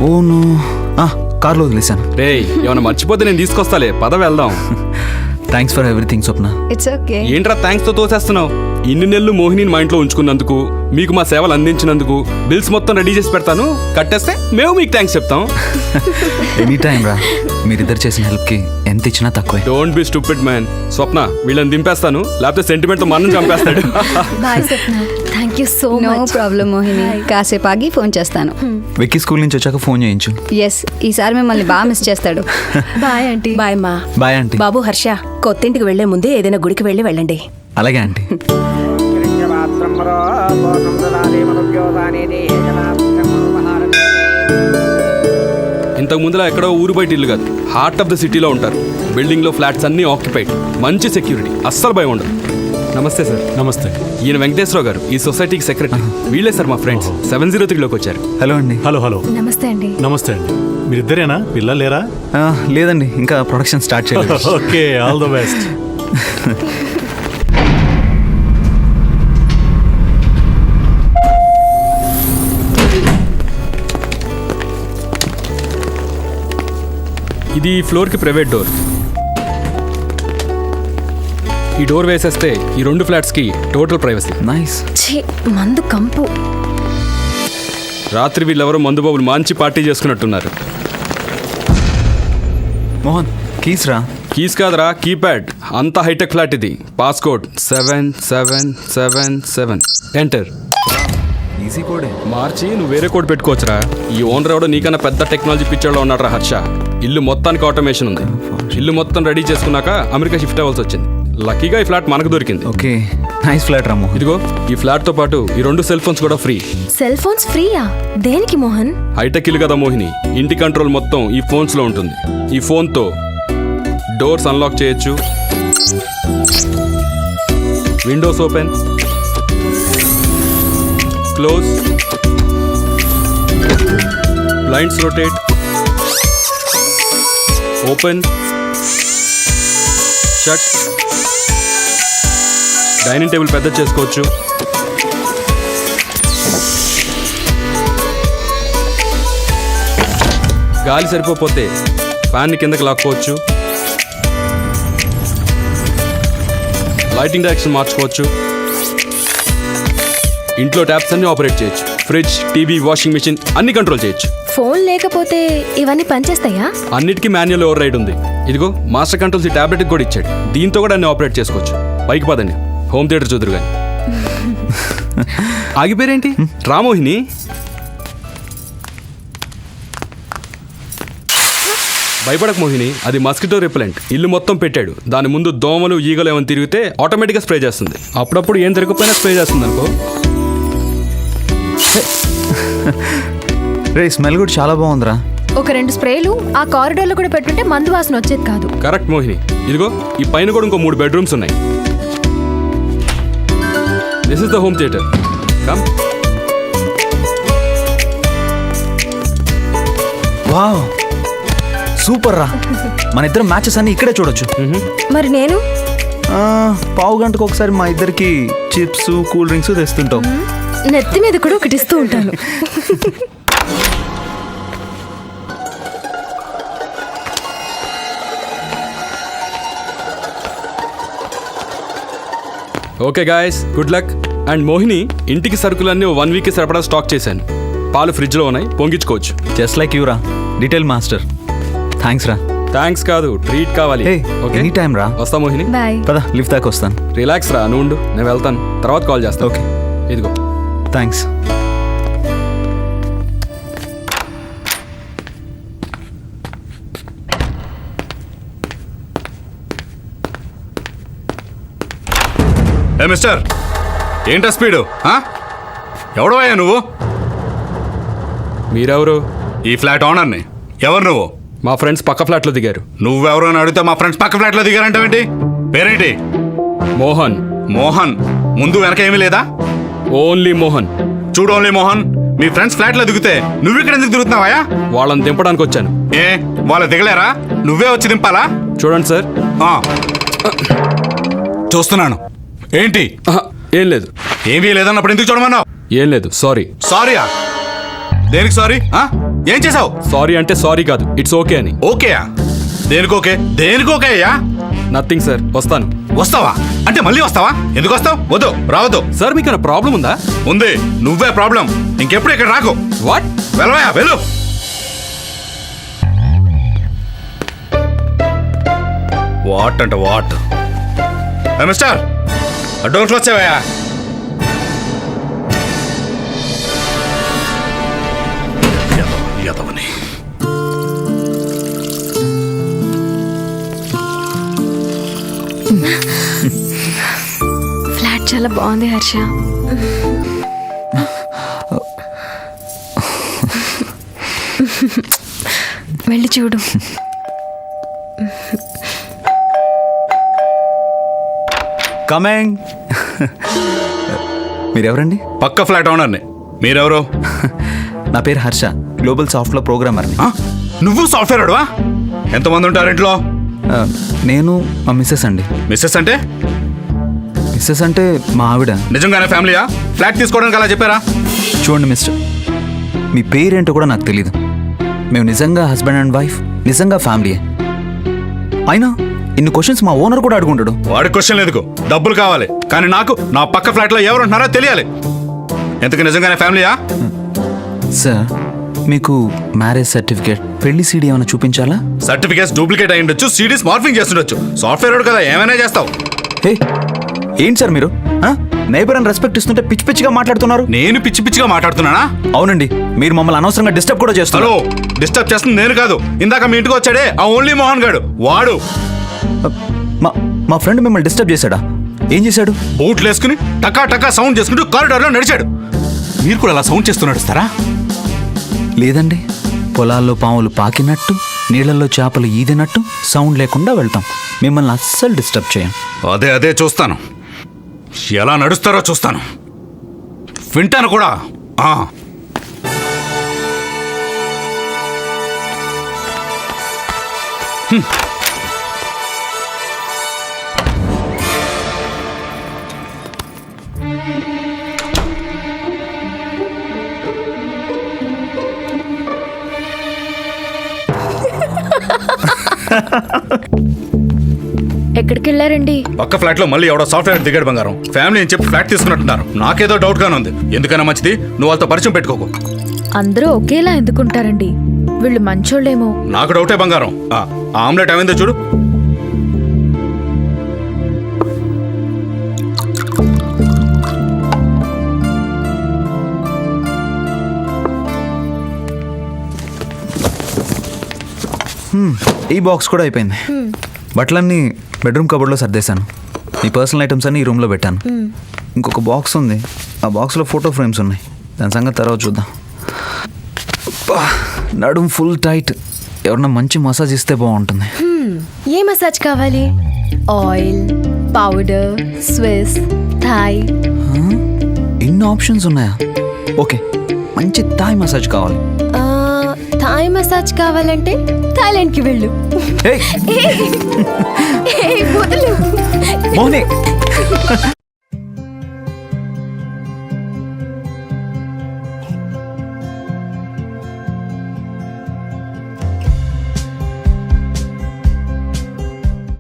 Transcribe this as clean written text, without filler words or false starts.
Phone కార్లో వదిలేశాను. రేయ్ ఏమైనా మర్చిపోతే నేను తీసుకొస్తాలే, పద వెళ్దాం. Thanks for everything Swapna. It's okay. ఏంట్రా థ్యాంక్స్ తో తోసేస్తున్నావు? ఇన్ని నెలలు మోహినిని మా ఇంట్లో ఉంచుకున్నందుకు, మీకు మా సేవలు అందించినందుకు బిల్స్ మొత్తం రెడీ చేసి పెడతాను. కట్టేస్తే మేము మీకు థ్యాంక్స్ చెప్తాం. ఎనీ టైం రా, మీరిద్దరు చేసిన హెల్ప్కి ఎంత ఇచ్చినా తక్కువే. Don't be stupid man. Swapna వీళ్ళని దింపేస్తాను, లేకపోతే సెంటిమెంట్ తో మనం చంపేస్తాడు. Bye Swapna. Thank you so no much. Problem Mohini. కాసేపు ఆగి ఫోన్ చేస్తాను. విక్కీ స్కూల్ నుంచి వచ్చాక ఫోన్ చేయించు. ఎస్, ఈసారి మిమ్మల్ని బాగా మిస్ చేస్తాడు. Bye aunty. బాయ్ మా. Bye aunty. బాబు హర్ష, కొత్తింటికి వెళ్లే ముందే ఏదైనా గుడికి వెళ్ళండి. అలాగే ఆంటీ. ఇంతకు ముందులా ఎక్కడో ఊరు బయట ఇల్లు కాదు, హార్ట్ ఆఫ్ ద సిటీలో ఉంటారు. బిల్డింగ్ లో ఫ్లాట్స్ అన్ని ఆక్యుపైడ్, మంచి సెక్యూరిటీ, అస్సలు భయం ఉండదు. నమస్తే సార్. నమస్తే. ఈయన వెంకటేశ్వరరావు గారు, ఈ సొసైటీకి సెక్రటరీ. వీళ్ళే సార్ మా ఫ్రెండ్స్. 703లోకి వచ్చారు. హలో అండి. హలో. నమస్తే అండి. నమస్తే అండి. మీరిద్దరేనా? పిల్లలు లేరా? లేదండి, ఇంకా ప్రొడక్షన్ స్టార్ట్ చేయలేదు. Okay, all the best. ఇది ఫ్లోర్కి ప్రైవేట్ డోర్. ఈ డోర్ వేసేస్తే ఈ 2 ఫ్లాట్స్కి టోటల్ ప్రైవసీ. నైస్. ఛీ, మందు కంపు. రాత్రి వీళ్ళెవరో మందు బాబులు మంచి పార్టీ చేసుకున్నట్టున్నారు. మోహన్, కీస్ రా. కీస్ కాదరా, కీప్యాడ్. అంత హైటెక్ ఫ్లాట్ ఇది. పాస్కోడ్ 7777. ఎంటర్. ఈజీ కోడే. మార్చి నువ్వు వేరే కోడ్ పెట్టుకోవచ్చురా. ఈ ఓనర్ ఎవడో నీకన్నా పెద్ద టెక్నాలజీ పిక్చర్లో ఉన్నాడు రా హర్ష. ఇల్లు మొత్తానికి ఆటోమేషన్ ఉంది. ఇల్లు మొత్తం రెడీ చేసుకున్నాక అమెరికా షిఫ్ట్ అవ్వాల్సి వచ్చింది. లక్కీగా ఈ ఫ్లాట్ మనకు దొరికింది. ఓకే, నైస్ ఫ్లాట్ రా మోహన్. ఇదిగో ఈ ఫ్లాట్ తో పాటు ఈ 2 సెల్ ఫోన్స్ కూడా ఫ్రీ. సెల్ ఫోన్స్ ఫ్రీయా? దేనికి మోహన్? హైటెక్ ఇల్లు కదా మోహిని, ఇంటి కంట్రోల్ మొత్తం ఈ ఫోన్స్ లో ఉంటుంది. ఈ ఫోన్ తో డోర్స్ అన్లాక్ చేయొచ్చు, Windows open, close, blinds rotate, open, shut, dining table పెద్ద చేసుకోవచ్చు. గాలి సరిపోతే ఫ్యాన్ని కిందకి లాక్కోవచ్చు. లైటింగ్ డైరెక్షన్ మార్చుకోవచ్చు. ఇంట్లో ట్యాప్స్ అన్ని ఆపరేట్ చేయొచ్చు. ఫ్రిడ్జ్, టీవీ, వాషింగ్ మెషిన్ అన్ని కంట్రోల్ చేయొచ్చు. ఫోన్ లేకపోతే ఇవన్నీ పనిచేస్తాయా? అన్నిటికీ మాన్యువల్ ఓవర్ రైడ్ ఉంది. ఇదిగో మాస్టర్ కంట్రోల్స్ ఈ టాబ్లెట్ కూడా ఇచ్చాడు. దీంతో కూడా అన్ని ఆపరేట్ చేసుకోవచ్చు. పైకి పదండి, హోమ్ థియేటర్ చూదురు కానీ. ఆగిపోయారేంటి? రామోహిని, భయపడక మోహిని, అది మస్కిటో రిపెలెంట్. ఇల్లు మొత్తం పెట్టాడు. దాని ముందు దోమలు, ఈగలు ఏమైనా తిరిగితే ఆటోమేటిక్గా స్ప్రే చేస్తుంది. అప్పుడప్పుడు ఏం తిరగకపోయినా స్ప్రే చేస్తుంది అనుకో. రే, స్మెల్ కూడా చాలా బాగుందిరా. ఒక 2 స్ప్రేలు ఆ కారిడార్లో కూడా పెట్టుంటే మందు వాసన వచ్చేది కాదు. కరెక్ట్ మోహిని. ఇదిగో ఈ పైన కూడా ఇంకో 3 బెడ్రూమ్స్ ఉన్నాయి. This is the home theatre. Come. Wow, super రా. మన ఇద్దరం మ్యాచెస్ అన్ని ఇక్కడే చూడొచ్చు. మరి నేను పావు గంటకు ఒకసారి మా ఇద్దరికి చిప్స్, కూల్ డ్రింక్స్ తెస్తుంటావు. నెత్తి మీద కూడా ఒకటి ఇస్తూ ఉంటాను. Okay guys, good luck. And Mohini, ఇంటికి సరుకులన్నీ 1 వీక్ సరిపడా స్టాక్ చేశాను. పాలు ఫ్రిడ్జ్లో ఉన్నాయి, పొంగించుకోవచ్చు. జస్ట్ లైక్ యూ రా, డీటెయిల్ మాస్టర్. థ్యాంక్స్ రా. థ్యాంక్స్ కాదు, ట్రీట్ కావాలి. ఓకే, ఎనీ టైం రా. వస్తా మోహిని. బాయ్. పద, లిఫ్ట్ దాకా వస్తాను. రిలాక్స్ రా, నువ్వు ఉండు, నేను వెళ్తాను, తర్వాత కాల్ చేస్తాను. ఓకే, ఇదిగో. థ్యాంక్స్. ఏ మిస్టర్, ఏంటా స్పీడు? ఎవడవయ్యా నువ్వు? మీరెవరు? ఈ ఫ్లాట్ ఓనర్ని. ఎవరు నువ్వు? మా ఫ్రెండ్స్ పక్క ఫ్లాట్లో దిగారు. నువ్వెవరు అని అడిగితే మా ఫ్రెండ్స్ పక్క ఫ్లాట్లో దిగారంటావేంటి? పేరేంటి? మోహన్. మోహన్. ముందు వెనక ఏమీ లేదా? ఓన్లీ మోహన్. చూడు, ఓన్లీ మోహన్. మీ ఫ్రెండ్స్ ఫ్లాట్లో దిగితే నువ్వు ఇక్కడ ఎందుకు దిగుతున్నావా? వాళ్ళని దింపడానికి వచ్చాను. ఏ, వాళ్ళు దిగలేరా? నువ్వే వచ్చి దింపాలా? చూడండి సార్. చూస్తున్నాను. ఏంటి? ఏం లేదు. ఏమీ లేదన్నప్పుడు ఎందుకు చూడమన్నావు? ఏం లేదు, సారీ. సారీయా? దేనికి సారీ ఏం చేసావు? సారీ అంటే సారీ కాదు, ఇట్స్ ఓకే అని. ఓకేయా? దేనికి ఓకే? దేనికి ఓకే అయ్యా? నథింగ్ సార్, వస్తాను. వస్తావా అంటే మళ్ళీ వస్తావా? ఎందుకు వస్తావు? వద్దు, రావద్దు. సార్ మీకు ప్రాబ్లం ఉందా? ఉంది, నువ్వే ప్రాబ్లం. ఇంకెప్పుడు ఇక్కడ రాకు. వాట్? వెళ్ళవయ్యా, వెళ్ళు. వాట్ అంటే వాట్? మిస్టర్, డోర్ క్లోజ్ చేయవయ్యా. యదవని. ఫ్లాట్ చాలా బాగుంది హర్ష. వెళ్ళి చూడు. కమింగ్. మీరెవరండి? పక్క ఫ్లాట్ ఓనర్ని. మీరెవరు? నా పేరు హర్ష, గ్లోబల్ సాఫ్ట్వేర్ ప్రోగ్రామర్ని. నువ్వు సాఫ్ట్వేర్ అడువా? ఎంతమంది ఉంటారు ఇంట్లో? నేను మా మిస్సెస్ అండి. మిస్సెస్ అంటే? మిస్సెస్ అంటే మా ఆవిడ. నిజంగానే ఫ్యామిలీయా? ఫ్లాట్ తీసుకోవడానికి అలా చెప్పారా? చూడండి మిస్టర్, మీ పేరేంటో కూడా నాకు తెలీదు. మేము నిజంగా హస్బెండ్ అండ్ వైఫ్, నిజంగా ఫ్యామిలీయే. అయినా ఇన్ని క్వశ్చన్స్ మా ఓనర్ కూడా అడుగుంటాడు. వాడి క్వశ్చన్ ఎందుకు? డబ్బులు కావాలి. కానీ నాకు నా పక్క ఫ్లాట్లో ఎవరు ఉంటున్నారో తెలియాలి. ఎందుకు నిజంగానే ఫ్యామిలీయా? సార్, మీకు మ్యారేజ్ సర్టిఫికేట్, పెళ్లి సీడీ ఏమైనా చూపించాలా? సర్టిఫికేట్స్ డూప్లికేట్ అయి ఉండొచ్చు, సీడీస్ మార్ఫింగ్ చేస్తుండొచ్చు. సాఫ్ట్వేర్ కదా, ఏమైనా చేస్తావు. హే, ఏంటి సార్ మీరు నైబర్ అని రెస్పెక్ట్ ఇస్తుంటే పిచ్చి పిచ్చిగా మాట్లాడుతున్నారు? నేను పిచ్చి పిచ్చిగా మాట్లాడుతున్నానా? అవునండి, మీరు మమ్మల్ని అనవసరంగా డిస్టర్బ్ కూడా చేస్తారు. హలో, డిస్టర్బ్ చేస్తుంది నేను కాదు. ఇందాక మీ ఇంటికి వచ్చాడే ఆ ఓన్లీ మోహన్ గాడు, వాడు. మా ఫ్రెండ్ మిమ్మల్ని డిస్టర్బ్ చేశాడా? ఏం చేశాడు? బూట్లు వేసుకుని టకా టకా సౌండ్ చేసుకుంటూ కారిడార్లో నడిచాడు. మీరు కూడా అలా సౌండ్ చేస్తూ నడుస్తారా? లేదండి, పొలాల్లో పాములు పాకినట్టు, నీళ్ళల్లో చేపలు ఈదినట్టు సౌండ్ లేకుండా వెళ్తాం. మిమ్మల్ని అస్సలు డిస్టర్బ్ చేయం. అదే చూస్తాను. ఎలా నడుస్తారో చూస్తాను, వింటాను కూడా. ఎక్కడికి వెళ్ళారండి? పక్క ఫ్లాట్ లో మళ్ళీ ఎవడో సాఫ్ట్వేర్ దిగాడు బంగారం. ఫ్యామిలీ అని చెప్పి ఫ్లాట్ తీసుకున్నట్టున్నారు. నాకేదో డౌట్ గానే ఉంది. ఎందుకైనా మంచిది నువ్వు వాళ్ళతో పరిచయం పెట్టుకోకు. అందరూ ఒకేలా ఎందుకుంటారండి? వీళ్ళు మంచోళ్ళేమో. నాకు డౌటే బంగారం. ఆ ఆమ్లెట్ ఏమైందో చూడు. ఈ బాక్స్ కూడా అయిపోయింది. బట్టలన్నీ బెడ్రూమ్ కబోర్డ్లో సర్దేశాను. మీ పర్సనల్ ఐటమ్స్ అన్ని ఈ రూమ్లో పెట్టాను. ఇంకొక బాక్స్ ఉంది, ఆ బాక్స్లో ఫోటో ఫ్రేమ్స్ ఉన్నాయి. దాని సంగతి తర్వాత చూద్దాం. నడుం ఫుల్ టైట్. ఎవరన్నా మంచి మసాజ్ ఇస్తే బాగుంటుంది. ఏ మసాజ్ కావాలి? Oil, powder, Swiss, Thai. ఇన్ని ఆప్షన్స్ ఉన్నాయా? ఓకే, మంచి థాయ్ మసాజ్ కావాలి. థాయ్ మసాజ్ కావాలంటే థాయిలాండ్కి వెళ్ళు. ఏయ్, వదలు. మోహని